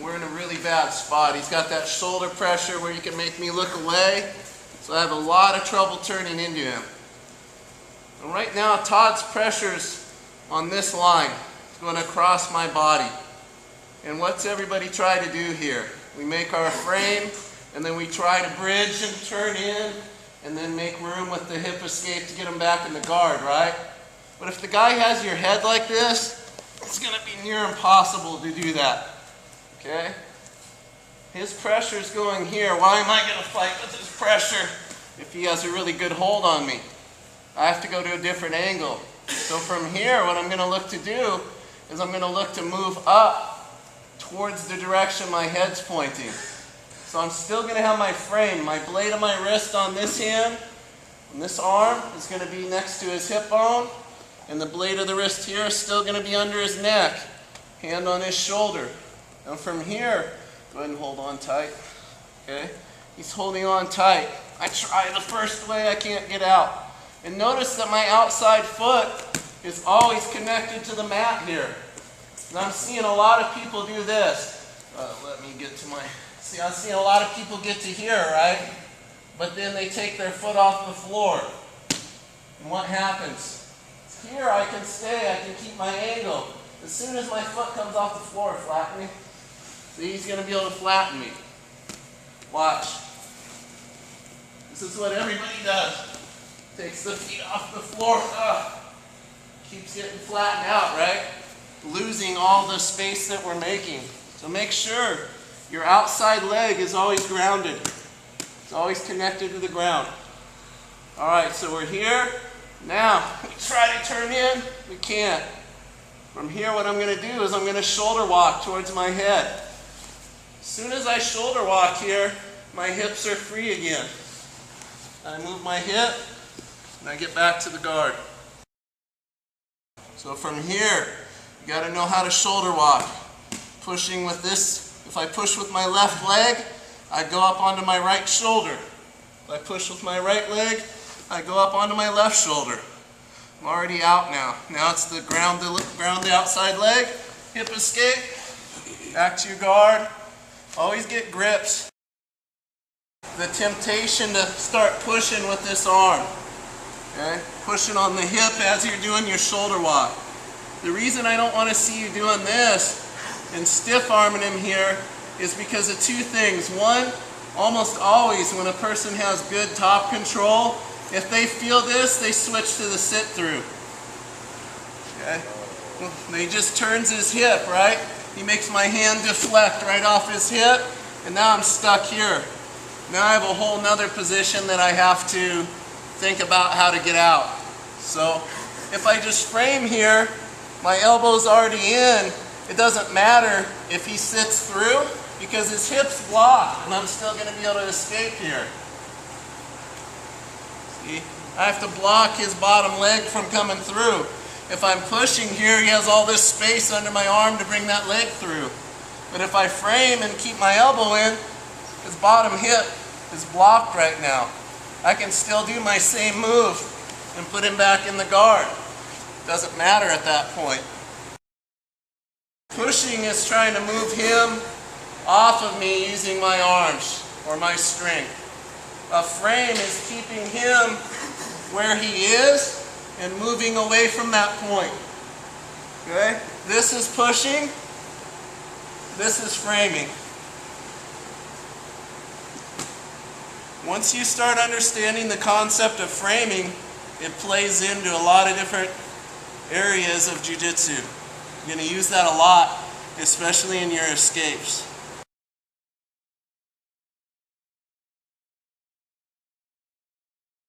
We're in a really bad spot. He's got that shoulder pressure where he can make me look away. So I have a lot of trouble turning into him. And right now, Todd's pressure's on this line. It's going across my body. And what's everybody try to do here? We make our frame, and then we try to bridge and turn in, and then make room with the hip escape to get him back in the guard, right? But if the guy has your head like this, it's going to be near impossible to do that. Okay? His pressure's going here. Why am I going to fight with his pressure if he has a really good hold on me? I have to go to a different angle. So from here, what I'm going to look to do is I'm going to look to move up towards the direction my head's pointing. So I'm still going to have my frame, my blade of my wrist on this hand, and this arm is going to be next to his hip bone, and the blade of the wrist here is still going to be under his neck, hand on his shoulder. And from here, go ahead and hold on tight. Okay? He's holding on tight. I try the first way, I can't get out. And notice that my outside foot is always connected to the mat here. And I'm seeing a lot of people do this. Let me get to my... See, I'm seeing a lot of people get to here, right? But then they take their foot off the floor. And what happens? Here I can stay, I can keep my angle. As soon as my foot comes off the floor, flatten me. See, he's going to be able to flatten me. Watch. This is what everybody does. Takes the feet off the floor. Keeps getting flattened out, right? Losing all the space that we're making. So make sure your outside leg is always grounded. It's always connected to the ground. All right, so we're here. Now, we try to turn in. We can't. From here, what I'm going to do is I'm going to shoulder walk towards my head. As soon as I shoulder walk here, my hips are free again. I move my hip, and I get back to the guard. So from here, you got to know how to shoulder walk. Pushing with this, if I push with my left leg, I go up onto my right shoulder. If I push with my right leg, I go up onto my left shoulder. I'm already out now. Now it's the ground the outside leg, hip escape, back to your guard. Always get grips. The temptation to start pushing with this arm. Okay? Pushing on the hip as you're doing your shoulder walk. The reason I don't want to see you doing this and stiff arming him here is because of two things. One, almost always when a person has good top control, if they feel this, they switch to the sit through. Okay? He just turns his hip, right? He makes my hand deflect right off his hip, and now I'm stuck here. Now I have a whole nother position that I have to think about how to get out. So if I just frame here, my elbow's already in. It doesn't matter if he sits through because his hip's blocked, and I'm still going to be able to escape here. See? I have to block his bottom leg from coming through. If I'm pushing here, he has all this space under my arm to bring that leg through. But if I frame and keep my elbow in, his bottom hip is blocked right now. I can still do my same move and put him back in the guard. Doesn't matter at that point. Pushing is trying to move him off of me using my arms or my strength. A frame is keeping him where he is and moving away from that point. Okay? This is pushing. This is framing. Once you start understanding the concept of framing, it plays into a lot of different areas of jiu-jitsu. You're going to use that a lot, especially in your escapes.